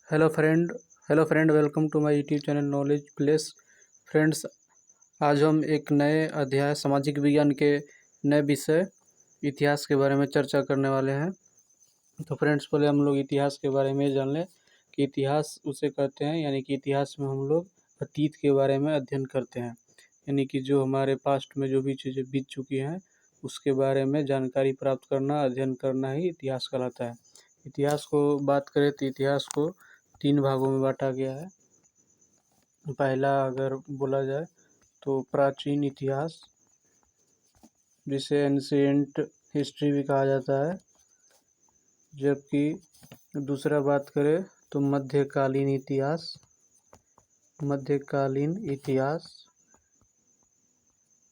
Hello friend hello friend, welcome to my YouTube channel Knowledge Place. Friends, आज हम एक नए अध्याय सामाजिक विज्ञान के नए विषय इतिहास के बारे में चर्चा करने वाले हैं। तो फ्रेंड्स, पहले हम लोग इतिहास के बारे में जान लें कि इतिहास उसे कहते हैं, यानी कि इतिहास में हम लोग अतीत के बारे में अध्ययन करते हैं, यानी कि जो हमारे पास्ट में जो भी चीज़ें बीत चुकी हैं उसके बारे में जानकारी प्राप्त करना, अध्ययन करना ही इतिहास कहलाता है। इतिहास को बात करें तो इतिहास को 3 भागों में बांटा गया है। पहला अगर बोला जाए तो प्राचीन इतिहास, जिसे एंशिएंट हिस्ट्री भी कहा जाता है, जबकि दूसरा बात करें तो मध्यकालीन इतिहास,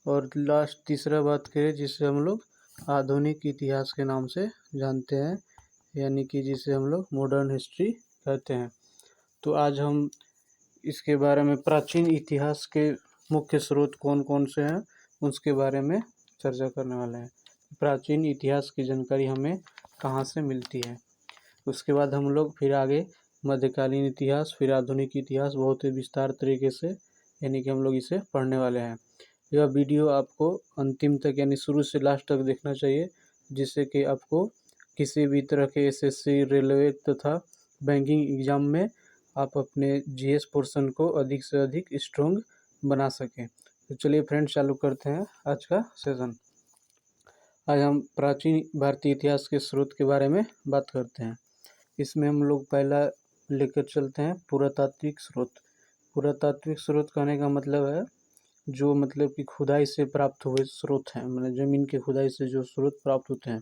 और लास्ट तीसरा बात करें जिसे हम लोग आधुनिक इतिहास के नाम से जानते हैं, यानी कि जिसे हम लोग मॉडर्न हिस्ट्री कहते हैं। तो आज हम इसके बारे में प्राचीन इतिहास के मुख्य स्रोत कौन कौन से हैं उसके बारे में चर्चा करने वाले हैं। प्राचीन इतिहास की जानकारी हमें कहाँ से मिलती है, उसके बाद हम लोग फिर आगे मध्यकालीन इतिहास, फिर आधुनिक इतिहास बहुत ही विस्तार तरीके से, यानी कि हम लोग इसे पढ़ने वाले हैं। यह वीडियो आपको अंतिम तक यानी शुरू से लास्ट तक देखना चाहिए, जिससे कि आपको किसी भी तरह के एसएससी, रेलवे तथा बैंकिंग एग्जाम में आप अपने जीएस पोर्शन को अधिक से अधिक स्ट्रॉन्ग बना सकें। तो चलिए फ्रेंड्स, चालू करते हैं आज का सेशन। आज हम प्राचीन भारतीय इतिहास के स्रोत के बारे में बात करते हैं। इसमें हम लोग पहला लेकर चलते हैं पुरातात्विक स्रोत। पुरातात्विक स्रोत कहने का मतलब है जो मतलब कि खुदाई से प्राप्त हुए स्रोत हैं, मतलब ज़मीन के खुदाई से जो स्रोत प्राप्त होते हैं,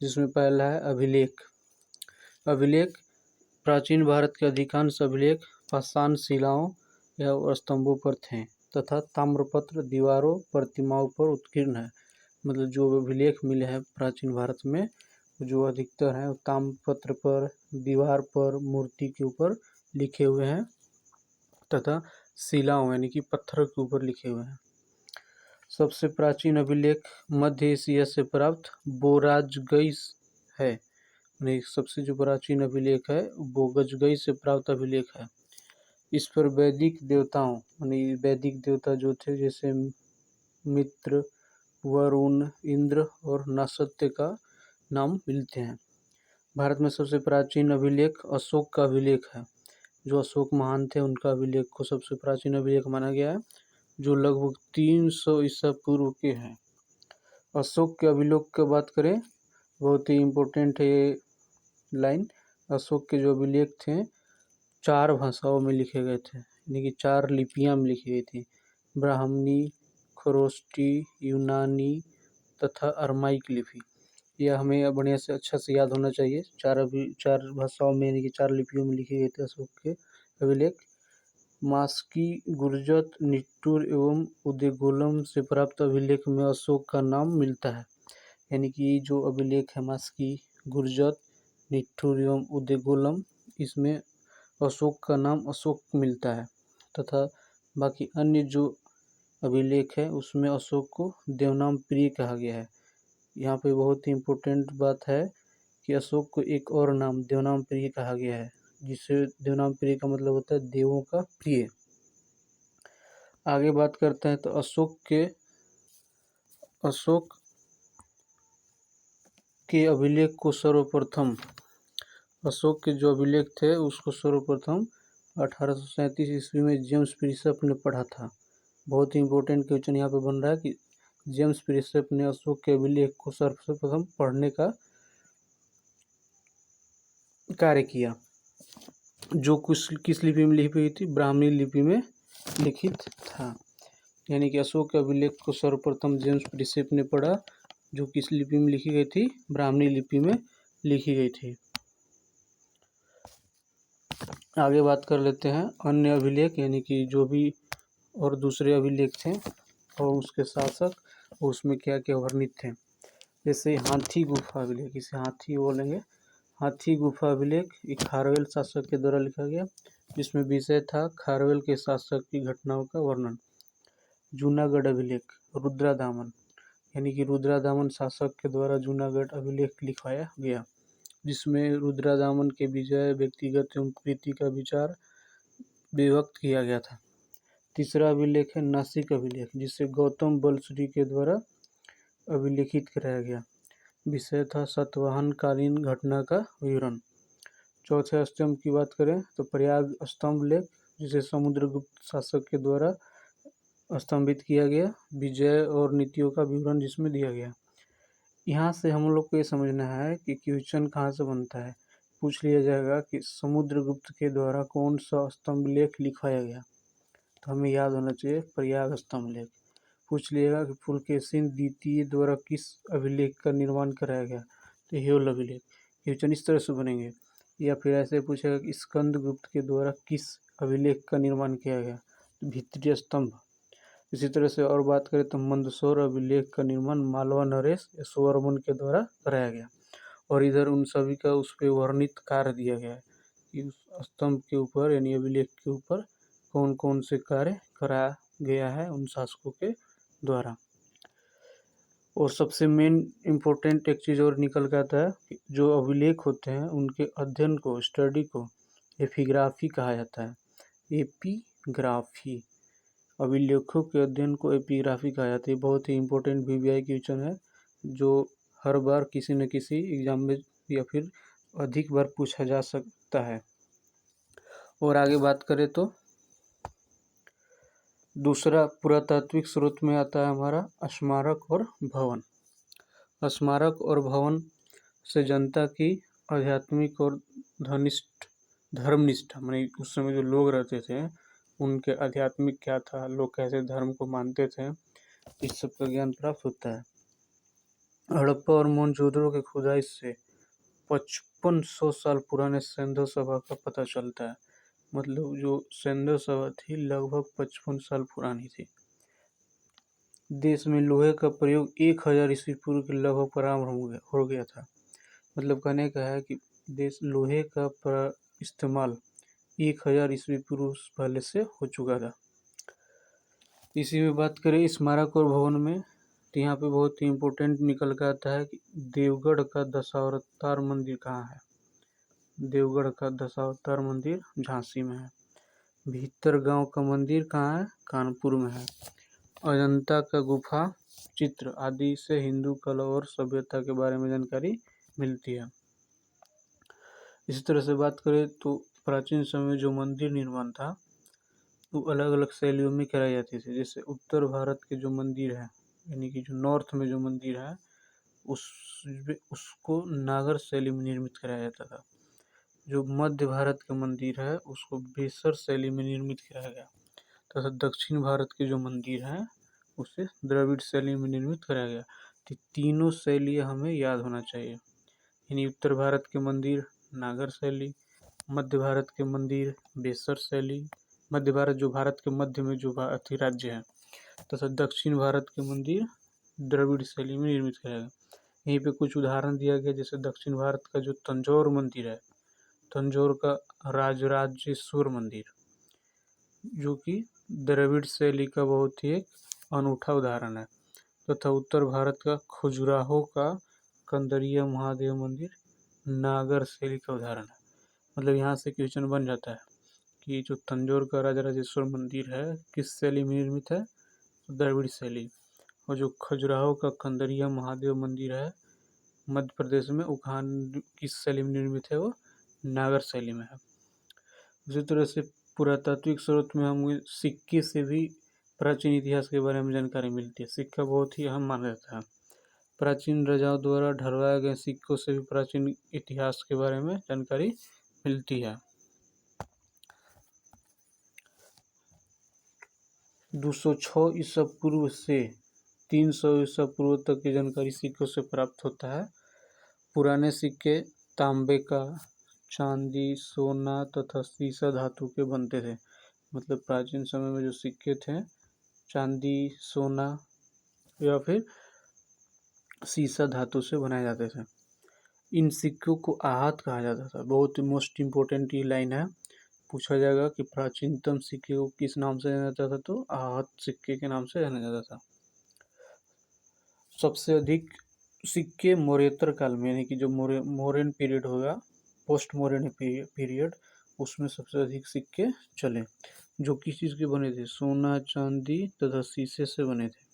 जिसमें पहला है अभिलेख। अभिलेख प्राचीन भारत के अधिकांश अभिलेख पाषाण शिलाओं या स्तंभों पर थे तथा ताम्रपत्र दीवारों, प्रतिमाओं पर उत्कीर्ण है। मतलब जो अभिलेख मिले हैं प्राचीन भारत में, जो अधिकतर हैं ताम्रपत्र पर, दीवार पर, मूर्ति के ऊपर लिखे हुए हैं तथा शिलाओं यानी कि पत्थर के ऊपर लिखे हुए हैं। सबसे प्राचीन अभिलेख मध्य एशिया से प्राप्त बोराजगई है। नहीं, सबसे जो प्राचीन अभिलेख है वो बोराजगई से प्राप्त अभिलेख है। इस पर वैदिक देवताओं यानी वैदिक देवता जो थे, जैसे मित्र, वरुण, इंद्र और नक्षत्र का नाम मिलते हैं। भारत में सबसे प्राचीन अभिलेख अशोक का अभिलेख है। जो अशोक महान थे उनका अभिलेख को सबसे प्राचीन अभिलेख माना गया है, जो लगभग 300 ईसा पूर्व के हैं। अशोक के अभिलेख की बात करें, बहुत ही इम्पोर्टेंट है ये लाइन। अशोक के जो अभिलेख थे 4 भाषाओं में लिखे गए थे, यानी कि 4 लिपियां में लिखी गई थी। ब्राह्मणी, खरोष्टी, यूनानी तथा अरमाइक लिपि। यह हमें बढ़िया से अच्छा से याद होना चाहिए। 4 भाषाओं में यानी कि 4 लिपियों में लिखे गए थे अशोक के अभिलेख। मास्की, गुर्जत, निट्टूर एवं उदेगोलम से प्राप्त अभिलेख में अशोक का नाम मिलता है। यानी कि जो अभिलेख है मास्की, गुर्जत, निट्टूर एवं उदेगोलम, इसमें अशोक का नाम अशोक मिलता है तथा बाकी अन्य जो अभिलेख है उसमें अशोक को देवनाम प्रिय कहा गया है। यहाँ पे बहुत ही इम्पोर्टेंट बात है कि अशोक को एक और नाम देवनाम प्रिय कहा गया है, जिससे देवनाम प्रिय का मतलब होता है देवों का प्रिय। आगे बात करते हैं तो अशोक के अभिलेख को सर्वप्रथम, अशोक के जो अभिलेख थे उसको सर्वप्रथम 1837 ईस्वी में जेम्स प्रिसेप ने पढ़ा था। बहुत ही इम्पोर्टेंट क्वेश्चन यहाँ पे बन रहा है कि जेम्स प्रिसेप ने अशोक के अभिलेख को सर्वप्रथम पढ़ने का कार्य किया, जो किस लिपि में लिखी गई थी? ब्राह्मणी लिपि में लिखित था। यानी कि अशोक के अभिलेख को सर्वप्रथम जेम्स प्रिसेप ने पढ़ा, जो किस लिपि में लिखी गई थी? ब्राह्मणी लिपि में लिखी गई थी। आगे बात कर लेते हैं अन्य अभिलेख, यानी कि जो भी और दूसरे अभिलेख थे और उसके शासक, उसमें क्या क्या वर्णित थे। जैसे हाथी गुफा अभिलेख, इसे हाथी बोलेंगे। हाथी गुफा अभिलेख एक खारवेल शासक के द्वारा लिखा गया, जिसमें विषय था खारवेल के शासक की घटनाओं का वर्णन। जूनागढ़ अभिलेख रुद्रादामन, यानी कि रुद्रादामन शासक के द्वारा जूनागढ़ अभिलेख लिखवाया गया। जिसमें रुद्रादामन के विजय, व्यक्तिगत एवं प्रीति का विचार विभक्त किया गया था। तीसरा अभिलेख है नासिक अभिलेख, जिसे गौतम बलसूरी के द्वारा अभिलेखित कराया गया। विषय था सातवाहन कालीन घटना का विवरण। चौथे स्तंभ की बात करें तो प्रयाग स्तंभ लेख, जिसे समुद्रगुप्त शासक के द्वारा स्तंभित किया गया, विजय और नीतियों का विवरण जिसमें दिया गया। यहाँ से हम लोग को ये समझना है कि क्वेश्चन कहाँ से बनता है। पूछ लिया जाएगा कि समुद्रगुप्त के द्वारा कौन सा स्तंभ लेख लिखवाया गया, तो हमें याद होना चाहिए प्रयाग स्तंभ लेख। पूछ लिएगा कि पुलकेशिन द्वितीय द्वारा किस अभिलेख का निर्माण कराया गया, तो हेल अभिलेख। क्वेश्चन इस तरह से बनेंगे। या फिर ऐसे पूछेगा कि स्कंदगुप्त के द्वारा किस अभिलेख का निर्माण किया गया, तो भित्रीय स्तंभ। इसी तरह से और बात करें तो मंदसौर अभिलेख का निर्माण मालवा नरेश यशोवर्मन के द्वारा कराया गया, और इधर उन सभी का उस पर वर्णित कार्य दिया गया है कि उस स्तंभ के ऊपर यानी अभिलेख के ऊपर कौन कौन से कार्य कराया गया है उन शासकों के द्वारा। और सबसे मेन इम्पोर्टेंट एक चीज़ और निकल के आता है कि जो अभिलेख होते हैं उनके अध्ययन को, स्टडी को एपिग्राफी कहा जाता है। एपिग्राफी, अभिलेखों के अध्ययन को एपिग्राफी कहा जाता है। बहुत ही इम्पोर्टेंट वीवीआई क्वेश्चन है, जो हर बार किसी न किसी एग्जाम में या फिर अधिक बार पूछा जा सकता है। और आगे बात करें तो दूसरा पुरातात्विक स्रोत में आता है हमारा स्मारक और भवन। स्मारक और भवन से जनता की आध्यात्मिक और धर्मनिष्ठा, मानी उस समय जो लोग रहते थे उनके आध्यात्मिक क्या था, लोग कैसे धर्म को मानते थे, इस सब का ज्ञान प्राप्त होता है। हड़प्पा और मोहनजोदड़ो के खुदाई से 5500 साल पुराने सैंधव सभा का पता चलता है। मतलब जो सैंधव सभा थी लगभग 55 साल पुरानी थी। देश में लोहे का प्रयोग 1000 ईस्वी पूर्व के लगभग प्रारंभ हो गया था। मतलब कहने का है कि देश लोहे का इस्तेमाल 1000 ईस्वी पूर्व पहले से हो चुका था। इसी में बात करें स्मारक और भवन में, तो यहाँ पे बहुत ही इम्पोर्टेंट निकल कर आता है कि देवगढ़ का दशावतार मंदिर कहाँ है। देवगढ़ का दशावतार मंदिर झांसी में है। भीतर गांव का मंदिर कहाँ है, कानपुर में है। अजंता का गुफा चित्र आदि से हिंदू कला और सभ्यता के बारे में जानकारी मिलती है। इसी तरह से बात करें तो प्राचीन समय में जो मंदिर निर्माण था वो अलग अलग शैलियों में कराई जाती थी। जैसे उत्तर भारत के जो मंदिर है, यानी कि जो नॉर्थ में जो मंदिर है उसको नागर शैली में निर्मित कराया जाता था। जो मध्य भारत के मंदिर है उसको बेसर शैली में निर्मित कराया गया, तथा दक्षिण भारत के जो मंदिर हैं उसे द्रविड़ शैली में निर्मित कराया गया। तो तीनों शैलियाँ हमें याद होना चाहिए, यानी उत्तर भारत के मंदिर नागर शैली, मध्य भारत के मंदिर बेसर शैली, मध्य भारत जो भारत के मध्य में जो राज्य है, तथा दक्षिण भारत के मंदिर द्रविड़ शैली में निर्मित कराया गया। यहीं पे कुछ उदाहरण दिया गया, जैसे दक्षिण भारत का जो तंजौर मंदिर है, तंजौर का राजराजेश्वर मंदिर, जो कि द्रविड़ शैली का बहुत ही एक अनूठा उदाहरण है। तथा उत्तर भारत का खजुराहो का कंदरिया महादेव मंदिर नागर शैली का उदाहरण है। मतलब यहाँ से क्वेश्चन बन जाता है कि जो तंजौर का राजराजेश्वर मंदिर है किस शैली में निर्मित है, द्रविड़ शैली। और जो खजुराहो का कंदरिया महादेव मंदिर है मध्य प्रदेश में, वो किस शैली में निर्मित है, वो नागर शैली में है। उसी तरह से पुरातात्विक स्रोत में हम सिक्के से भी प्राचीन इतिहास के बारे में जानकारी मिलती है। सिक्का बहुत ही अहम माना जाता है। प्राचीन राजाओं द्वारा ढलवाए गए सिक्कों से भी प्राचीन इतिहास के बारे में जानकारी मिलती है। 206 ईसा पूर्व से 300 ईसा पूर्व तक की जानकारी सिक्कों से प्राप्त होता है। पुराने सिक्के तांबे का, चांदी, सोना तथा सीसा धातु के बनते थे। मतलब प्राचीन समय में जो सिक्के थे चांदी, सोना या फिर सीसा धातु से बनाए जाते थे। इन सिक्कों को आहत कहा जाता था। बहुत ही मोस्ट इम्पोर्टेंट ये लाइन है, पूछा जाएगा कि प्राचीनतम सिक्के को किस नाम से जाना जाता था, तो आहत सिक्के के नाम से जाना जाता था। सबसे अधिक सिक्के मौर्योत्तर काल में, यानी कि जो मौर्यन पीरियड होगा, पोस्ट मौर्यन पीरियड, उसमें सबसे अधिक सिक्के चले, जो किस चीज़ के बने थे, सोना चांदी तथा शीशे से बने थे।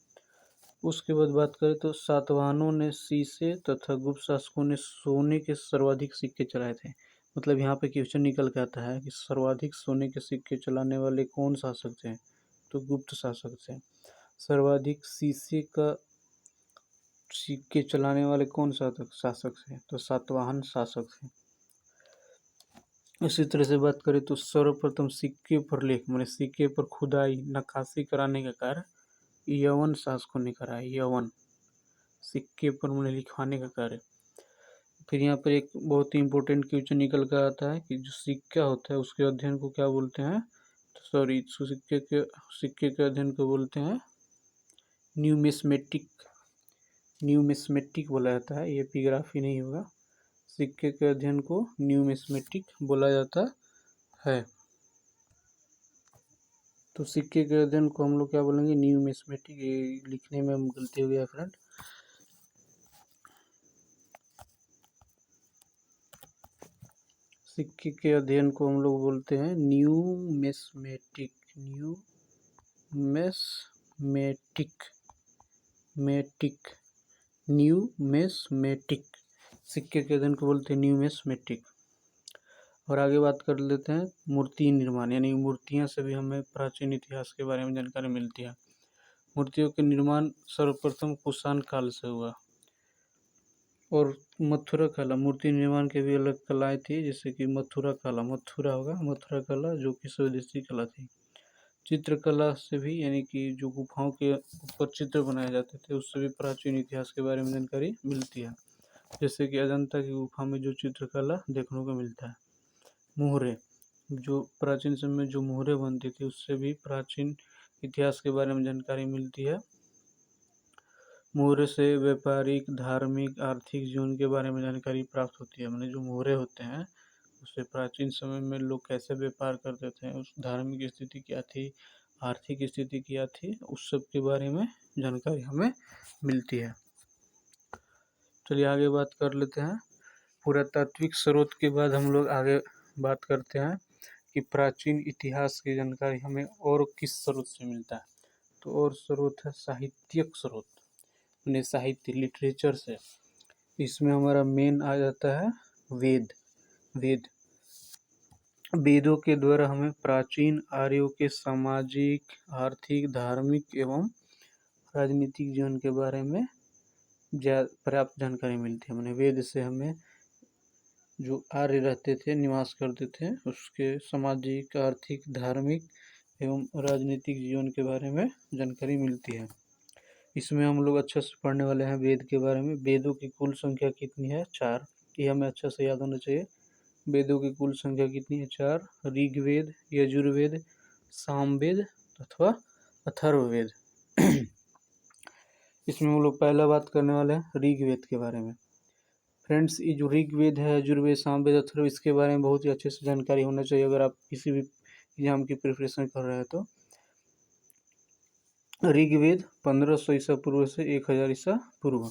उसके बाद बात करें तो सातवाहनों ने शीशे तथा गुप्त शासकों ने सोने के सर्वाधिक सिक्के चलाए थे। मतलब यहाँ पे क्वेश्चन निकल के आता है कि सर्वाधिक सोने के सिक्के चलाने वाले कौन शासक थे, तो गुप्त शासक थे। सर्वाधिक शीशे का सिक्के चलाने वाले कौन शासक थे, तो सातवाहन शासक थे। इसी तरह से बात करें तो सर्वप्रथम सिक्के पर लेख, मैंने सिक्के पर खुदाई नक्काशी कराने का कार्य यवन शासकों ने कराया। यवन सिक्के पर मैंने लिखवाने का कार्य। फिर यहाँ पर एक बहुत ही इंपॉर्टेंट क्वेश्चन निकल कर आता है कि जो सिक्का होता है उसके अध्ययन को क्या बोलते हैं, तो सॉरी, सिक्के के अध्ययन को बोलते हैं न्यूमिस्मेटिक। न्यूमिस्मेटिक बोला जाता है, ये एपिग्राफी नहीं होगा। सिक्के के अध्ययन को न्यूमिस्मेटिक बोला जाता है। तो सिक्के के अध्ययन को हम लोग क्या बोलेंगे, न्यूमिस्मेटिक। ये लिखने में गलती हो गया फ्रेंड। सिक्के के अध्ययन को हम लोग बोलते हैं न्यूमिस्मेटिक। न्यूमिस्मेटिक सिक्के के अध्ययन को बोलते हैं न्यूमिस्मेटिक। और आगे बात कर लेते हैं मूर्ति निर्माण, यानी मूर्तियां से भी हमें प्राचीन इतिहास के बारे में जानकारी मिलती है। मूर्तियों के निर्माण सर्वप्रथम कुषाण काल से हुआ। और मथुरा कला, मूर्ति निर्माण के भी अलग कलाएं थी, जैसे कि मथुरा कला जो कि स्वदेशी कला थी। चित्रकला से भी, यानी कि जो गुफाओं के ऊपर चित्र बनाए जाते थे, उससे भी प्राचीन इतिहास के बारे में जानकारी मिलती है। जैसे कि अजंता की गुफा में जो चित्रकला देखने को मिलता है। मोहरे, जो प्राचीन समय में जो मोहरे बनती थी, उससे भी प्राचीन इतिहास के बारे में जानकारी मिलती है। मोहरे से व्यापारिक, धार्मिक, आर्थिक जीवन के बारे में जानकारी प्राप्त होती है। मैंने जो मोहरे होते हैं उससे प्राचीन समय में लोग कैसे व्यापार करते थे, उस धार्मिक स्थिति क्या थी, आर्थिक स्थिति क्या थी, उस सब के बारे में जानकारी हमें मिलती है। चलिए आगे बात कर लेते हैं। पुरातात्विक स्रोत के बाद हम लोग आगे बात करते हैं कि प्राचीन इतिहास की जानकारी हमें और किस स्रोत से मिलता है। तो और स्रोत है साहित्यिक स्रोत, यानी साहित्य, लिटरेचर से। इसमें हमारा मेन आ जाता है वेद। वेदों के द्वारा हमें प्राचीन आर्यों के सामाजिक, आर्थिक, धार्मिक एवं राजनीतिक जीवन के बारे में पर्याप्त जानकारी मिलती है। मैंने वेद से हमें जो आर्य रहते थे, निवास करते थे, उसके सामाजिक, आर्थिक, धार्मिक एवं राजनीतिक जीवन के बारे में जानकारी मिलती है। इसमें हम लोग अच्छे से पढ़ने वाले हैं वेद के बारे में। वेदों की कुल संख्या कितनी है, 4। ये हमें अच्छे से याद होना चाहिए। वेदों की कुल संख्या कितनी है, 4। ऋग्वेद, यजुर्वेद, सामवेद अथवा अथर्ववेद। इसमें हम लोग पहला बात करने वाले हैं ऋग्वेद के बारे में। फ्रेंड्स, ये जो ऋग्वेद है, यजुर्वेद, सामवेद, अथर्ववेद, इसके बारे में बहुत ही अच्छे से जानकारी होना चाहिए अगर आप किसी भी एग्जाम की प्रिपरेशन कर रहे हैं तो। ऋग्वेद 1500 ईसा पूर्व से 1000 ईसा पूर्व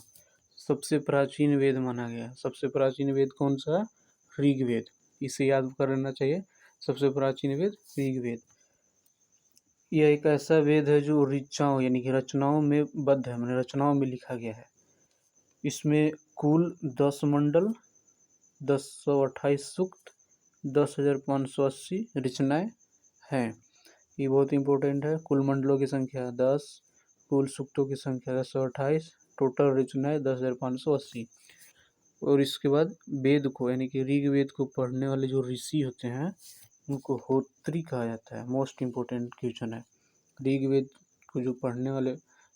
सबसे प्राचीन वेद माना गया। सबसे प्राचीन वेद कौन सा, ऋग्वेद। इसे याद कर लेना चाहिए, सबसे प्राचीन वेद ऋग्वेद। यह एक ऐसा वेद है जो ऋचाओं, यानी कि रचनाओं में बद्ध है, मैंने रचनाओं में लिखा गया है। इसमें कुल 10 मंडल, 1028 सूक्त, 10,580 रचनाएं हैं। ये बहुत इंपॉर्टेंट है। कुल मंडलों की संख्या 10, कुल सूक्तों की संख्या 1028, टोटल रचनाएं 10,580। और इसके बाद वेद को, यानी कि ऋग्वेद को पढ़ने वाले जो ऋषि होते हैं उनको होत्री कहा जाता है। मोस्ट इम्पोर्टेंट क्वेश्चन है। ऋग्वेद को जो पढ़ने वाले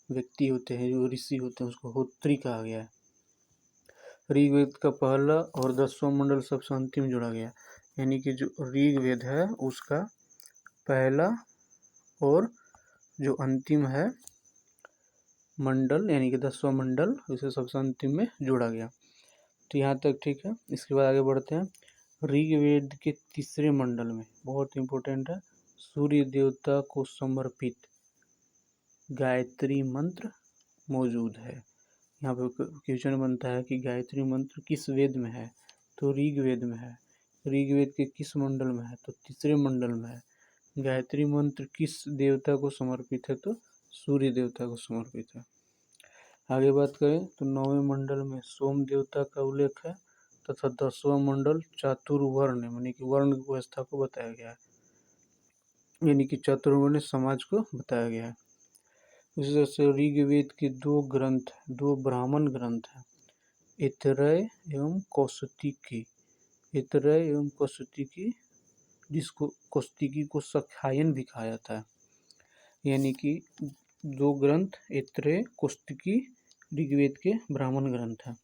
व्यक्ति होते हैं, जो ऋषि होते हैं, उसको होत्री कहा गया है। ऋग्वेद का पहला और 10वां मंडल सबसे अंतिम जोड़ा गया, यानी कि जो ऋग्वेद है उसका पहला और जो अंतिम है मंडल, यानी कि 10वां मंडल, उसे सबसे अंतिम में जोड़ा गया। तो यहाँ तक ठीक है। इसके बाद आगे बढ़ते हैं। ऋग्वेद के तीसरे मंडल में बहुत इंपॉर्टेंट है, सूर्य देवता को समर्पित गायत्री मंत्र मौजूद है। यहाँ पे क्वेश्चन बनता है कि गायत्री मंत्र किस वेद में है, तो ऋग्वेद में है। ऋग्वेद के किस मंडल में है, तो तीसरे मंडल में है। गायत्री मंत्र किस देवता को समर्पित है, तो सूर्य देवता को समर्पित है। आगे बात करें तो 9वें मंडल में सोम देवता का उल्लेख है तथा 10वां मंडल चातुर्वर्ण यानी कि वर्ण व्यवस्था को बताया गया है, यानी कि चातुर्वर्ण समाज को बताया गया है। इसी तरह से ऋग्वेद के दो ग्रंथ, दो ब्राह्मण ग्रंथ हैं, ऐतरेय एवं कौशिकी। ऐतरेय एवं कौशिकी, जिसको कौशिकी को शाक्यायन भी कहा जाता है, यानी कि दो ग्रंथ ऐतरेय कौशिकी ऋग्वेद के ब्राह्मण ग्रंथ हैं।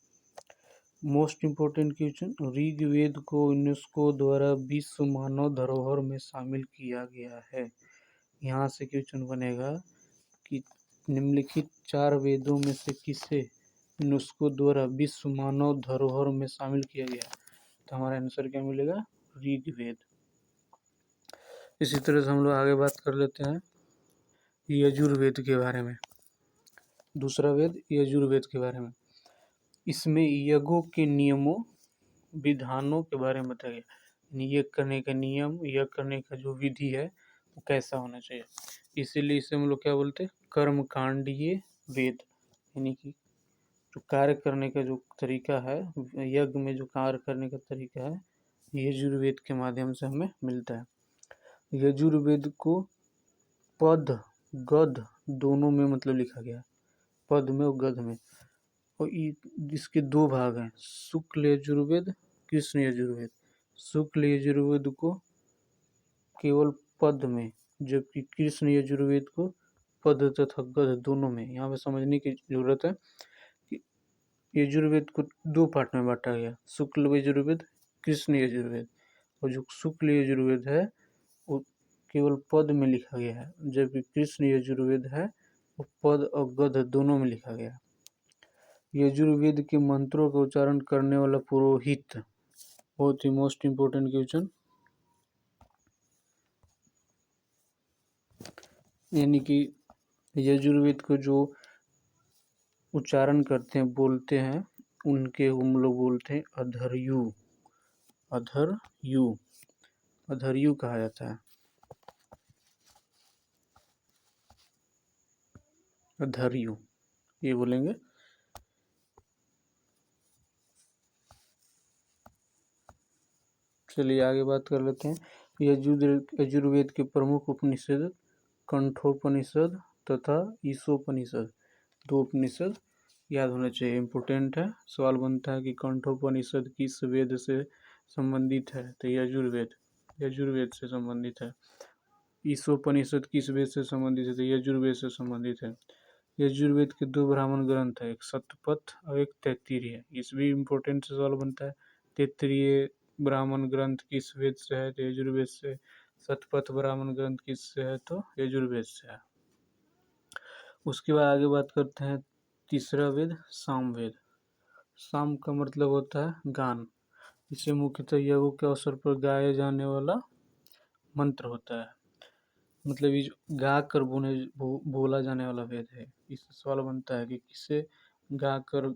मोस्ट इम्पोर्टेंट क्वेश्चन, ऋग्वेद को यूनेस्को द्वारा विश्व मानव धरोहर में शामिल किया गया है। यहाँ से क्वेश्चन बनेगा कि निम्नलिखित 4 वेदों में से किसे यूनेस्को द्वारा विश्व मानव धरोहर में शामिल किया गया, तो हमारा आंसर क्या मिलेगा, ऋग्वेद। इसी तरह से हम लोग आगे बात कर लेते हैं यजुर्वेद के बारे में। दूसरा वेद यजुर्वेद के बारे में, इसमें यज्ञों के नियमों विधानों के बारे में बताया गया, यज्ञ करने का नियम, यज्ञ करने का जो विधि है वो कैसा होना चाहिए। इसीलिए इसे हम लोग क्या बोलते हैं, कर्मकांडीय वेद, यानी कि जो कार्य करने का जो तरीका है, यज्ञ में जो कार्य करने का तरीका है, यजुर्वेद के माध्यम से हमें मिलता है। यजुर्वेद को पद गद दोनों में मतलब लिखा गया, पद में और गद में, और इसके 2 भाग हैं, शुक्ल यजुर्वेद, कृष्ण यजुर्वेद। शुक्ल यजुर्वेद को केवल पद में, जबकि कृष्ण यजुर्वेद को पद तथा गद दोनों में। यहाँ पे समझने की जरूरत है कि यजुर्वेद को 2 पार्ट में बांटा गया, शुक्ल यजुर्वेद, कृष्ण यजुर्वेद। और जो शुक्ल यजुर्वेद है वो केवल पद में लिखा गया है, जबकि कृष्ण यजुर्वेद है वो पद और गद दोनों में लिखा गया है। यजुर्वेद के मंत्रों का उच्चारण करने वाला पुरोहित, बहुत ही मोस्ट इम्पोर्टेंट क्वेश्चन, यानी कि यजुर्वेद को जो उच्चारण करते हैं, बोलते हैं, उनके हम लोग बोलते हैं अधर्यु। अधर्यु, अधर्यु कहा जाता है, अधर्यु ये बोलेंगे। चलिए आगे बात कर लेते हैं। यजुर्वेद के प्रमुख उपनिषद कंठोपनिषद तथा ईशोपनिषद, 2 उपनिषद याद होना चाहिए, इम्पोर्टेंट है। सवाल बनता है कि कंठोपनिषद किस वेद से संबंधित है, तो यजुर्वेद, यजुर्वेद से संबंधित है। ईशोपनिषद किस वेद से संबंधित है, तो यजुर्वेद से संबंधित है। यजुर्वेद के 2 ब्राह्मण ग्रंथ है, एक शतपथ और एक तैत्तिरीय। इस भी इम्पोर्टेंट सवाल बनता है, तैत्तिरीय ब्राह्मण ग्रंथ किस वेद से है, तो यजुर्वेद से। शतपथ ब्राह्मण ग्रंथ किस से है, तो यजुर्वेद से है। उसके बाद आगे बात करते हैं तीसरा वेद सामवेद। साम का मतलब होता है गान, इसे मुख्यतः यज्ञों के अवसर पर गाया जाने वाला मंत्र होता है, मतलब ये गा कर बोला जाने वाला वेद है। इस सवाल बनता है कि किसे गा कर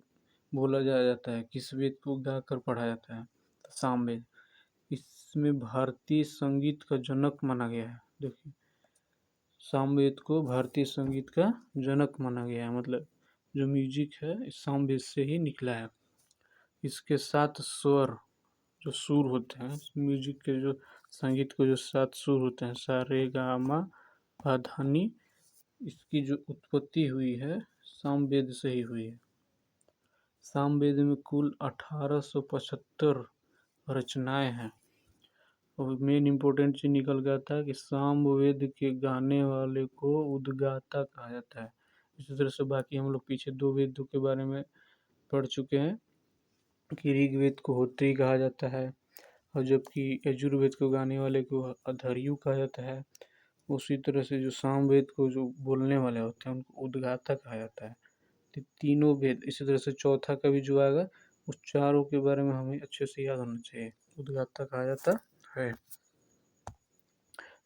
बोला जाता है, किस वेद को गा कर पढ़ा जाता है, तो सामवेद। इसमें भारतीय संगीत का जनक माना गया है। देखिए, सामवेद को भारतीय संगीत का जनक माना गया है, मतलब जो म्यूजिक है इस सामवेद से ही निकला है। इसके 7 स्वर, जो सुर होते हैं म्यूजिक के, जो संगीत के जो 7 सुर होते हैं, सा रे गा मा पा धा नी, इसकी जो उत्पत्ति हुई है सामवेद से ही हुई है। सामवेद में कुल 1875 रचनाएं हैं। और मेन इम्पोर्टेंट चीज निकल के आता है कि सामवेद के गाने वाले को उद्गाता कहा जाता है। इसी तरह से बाकी हम लोग पीछे 2 वेदों के बारे में पढ़ चुके हैं कि ऋग्वेद को होत्री कहा जाता है, और जबकि यजुर्वेद को गाने वाले को अधर्यु कहा जाता है। उसी तरह से जो सामवेद को जो बोलने वाले होते हैं उनको उद्गाता कहा जाता है। तो तीनों वेद, इसी तरह से चौथा का भी जो आएगा उस चारों के बारे में हमें अच्छे से याद होना चाहिए, उद्गाता कहा जाता है।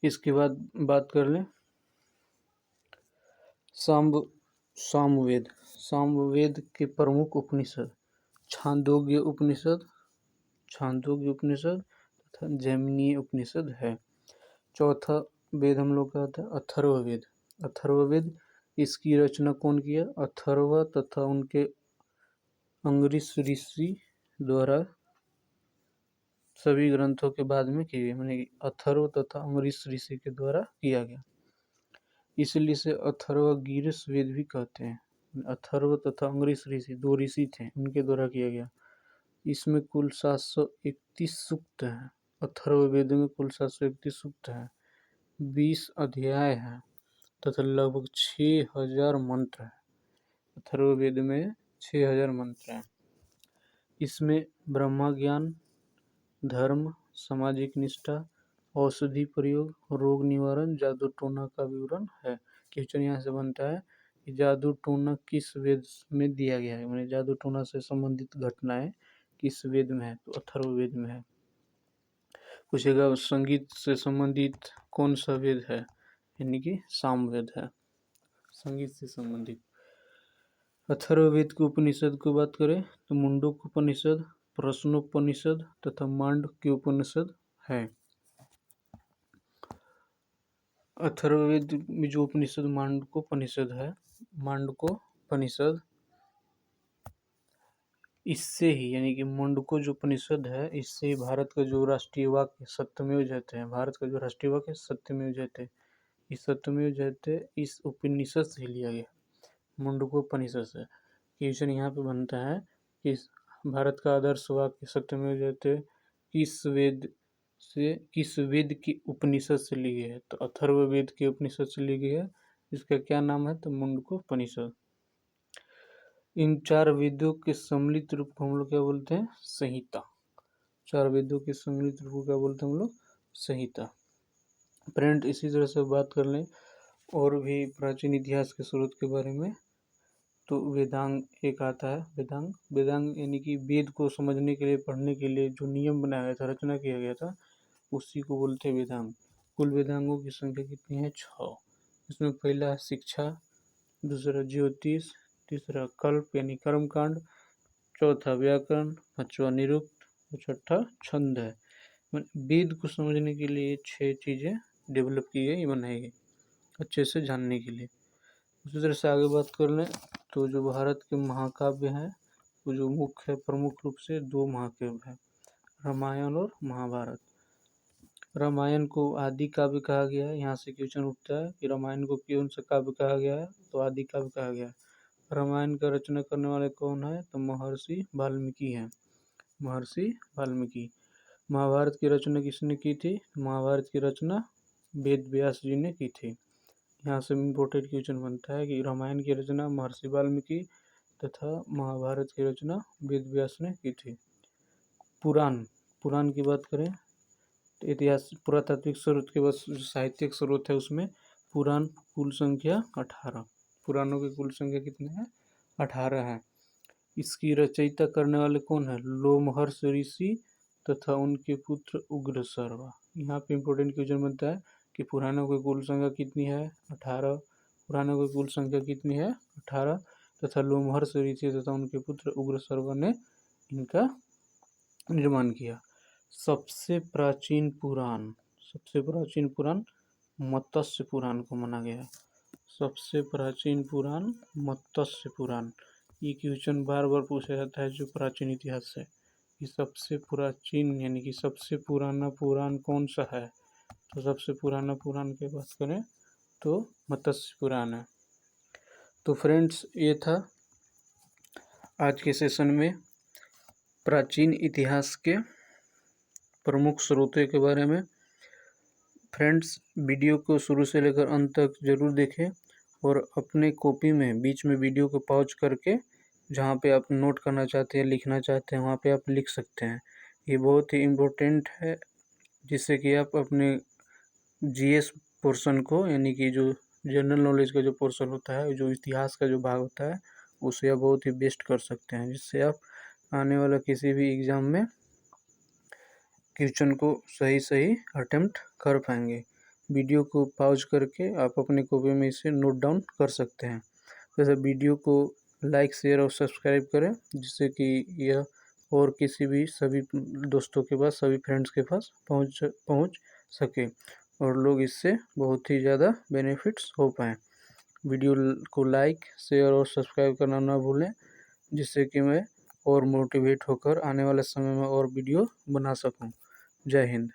इसके बाद बात कर लें सामवेद। सामवेद के प्रमुख उपनिषद छांदोग्य उपनिषद, छांदोग्य उपनिषद तथा जैमिनीय उपनिषद है। चौथा वेद हम लोग का था अथर्ववेद। अथर्ववेद इसकी रचना कौन किया? अथर्व तथा उनके अंगरीष ऋषि द्वारा सभी ग्रंथों के बाद में किए गए, माने अथर्व तथा अंगरीष ऋषि के द्वारा किया गया, इसलिए इसे अथर्वगीरिस वेद भी कहते हैं। अथर्व तथा अंगरीष ऋषि दो ऋषि थे, उनके द्वारा किया गया। इसमें कुल 731 सूक्त हैं। अथर्ववेद में कुल 731 सूक्त हैं, 20 अध्याय हैं तथा लगभग 6000 मंत्र हैं। अथर्ववेद में 6000 मंत्र हैं। इसमें ब्रह्मा ज्ञान, धर्म, सामाजिक निष्ठा, औषधि प्रयोग, रोग निवारण, जादू टोना का विवरण है। क्वेश्चन यहाँ से बनता है कि जादू टोना किस वेद में दिया गया है, माने जादू टोना से संबंधित घटनाएं किस वेद में है? तो अथर्ववेद में है। पूछेगा संगीत से संबंधित कौन सा वेद है, यानी कि सामवेद है, संगीत से संबंधित। अथर्ववेद के उपनिषद की बात करें तो मुंडक उपनिषद, प्रश्नोपनिषद तथा मांडक्य उपनिषद है। अथर्ववेद में जो उपनिषद मांडकोपनिषद है, मांडकोपनिषद इससे ही, यानी कि मुंडको जो उपनिषद है, इससे ही भारत का जो राष्ट्रीय वाक्य सत्यमेव जयते है, भारत का जो राष्ट्रीय वाक्य सत्यमेव जयते, इस सत्यमेव जयते इस उपनिषद से लिया गया, मुंडकोपनिषद से। क्वेश्चन यहाँ पे बनता है कि भारत का आदर्श वाक्य सत्यमेव जयते किस वेद से, किस वेद की उपनिषद से ली गई है? तो अथर्ववेद के उपनिषद से ली गई है। इसका क्या नाम है? तो मुंडकोपनिषद। इन 4 वेदों के सम्मिलित रूप को हम लोग क्या बोलते हैं? संहिता। 4 वेदों के सम्मिलित रूप को क्या बोलते हैं हम लोग? संहिता। फ्रेंड, इसी तरह से बात कर लें और भी प्राचीन इतिहास के स्रोत के बारे में, तो वेदांग एक आता है। वेदांग, वेदांग यानी कि वेद को समझने के लिए, पढ़ने के लिए जो नियम बनाया गया था, रचना किया गया था, उसी को बोलते हैं वेदांग। कुल वेदांगों की संख्या कितनी है? 6। इसमें पहला है शिक्षा, दूसरा ज्योतिष, तीसरा कल्प यानी कर्मकांड, चौथा व्याकरण, पांचवा निरुक्त और छठा छंद है। वेद को समझने के लिए 6 चीजें डेवलप की गई, बनाई गई अच्छे से जानने के लिए। उसी तरह से आगे बात कर लें तो जो भारत के महाकाव्य हैं, वो जो मुख्य प्रमुख रूप से 2 महाकाव्य हैं, रामायण और महाभारत। रामायण को आदि काव्य कहा गया है। यहाँ से क्वेश्चन उठता है कि रामायण को कौन सा काव्य कहा गया है? तो आदि काव्य कहा गया है। रामायण का रचना करने वाले कौन है? तो महर्षि वाल्मीकि हैं, महर्षि वाल्मीकि। महाभारत की रचना किसने की थी? महाभारत की रचना वेद व्यास जी ने की थी। यहाँ से इम्पोर्टेंट क्वेश्चन बनता है कि रामायण की रचना महर्षि वाल्मीकि तथा महाभारत की रचना वेद व्यास ने की थी। पुराण, पुराण की बात करें तो इतिहास पुरातात्विक स्रोत के बस साहित्यिक स्रोत है, उसमें पुराण कुल संख्या 18। पुराणों की कुल संख्या कितने हैं? 18 है। इसकी रचयिता करने वाले कौन है? लोमहर्ष ऋषि तथा उनके पुत्र उग्रसर्वा। यहाँ पे इम्पोर्टेंट क्वेश्चन बनता है कि पुराणों की कुल संख्या कितनी है? 18। पुराणों की कुल संख्या कितनी है? 18 तथा लोमहर्ष ऋषि तथा उनके पुत्र उग्रसर्वा ने इनका निर्माण किया। सबसे प्राचीन पुराण, सबसे प्राचीन पुराण मत्स्य पुराण को माना गया है। सबसे प्राचीन पुराण मत्स्य पुराण। ये क्वेश्चन बार बार पूछा जाता है जो प्राचीन इतिहास से, कि सबसे प्राचीन यानी कि सबसे पुराना पुराण कौन सा है? तो सबसे पुराना पुराण की बात करें तो मत्स्य पुराण है। तो फ्रेंड्स, ये था आज के सेशन में प्राचीन इतिहास के प्रमुख स्रोतों के बारे में। फ्रेंड्स, वीडियो को शुरू से लेकर अंत तक जरूर देखें और अपने कॉपी में बीच में वीडियो को पॉज करके जहाँ पे आप नोट करना चाहते हैं, लिखना चाहते हैं, वहाँ पे आप लिख सकते हैं। ये बहुत ही इम्पोर्टेंट है, जिससे कि आप अपने जीएस पोर्शन को, यानी कि जो जनरल नॉलेज का जो पोर्शन होता है, जो इतिहास का जो भाग होता है, उसे आप बहुत ही बेस्ट कर सकते हैं, जिससे आप आने वाला किसी भी एग्ज़ाम में क्वेश्चन को सही सही अटेम्प्ट कर पाएंगे। वीडियो को पॉज करके आप अपने कॉपी में इसे नोट डाउन कर सकते हैं। वैसे वीडियो को लाइक शेयर और सब्सक्राइब करें, जिससे कि यह और किसी भी सभी दोस्तों के पास, सभी फ्रेंड्स के पास पहुंच सके और लोग इससे बहुत ही ज़्यादा बेनिफिट्स हो पाएँ। वीडियो को लाइक शेयर और सब्सक्राइब करना ना भूलें, जिससे कि मैं और मोटिवेट होकर आने वाले समय में और वीडियो बना सकूं। जय हिंद।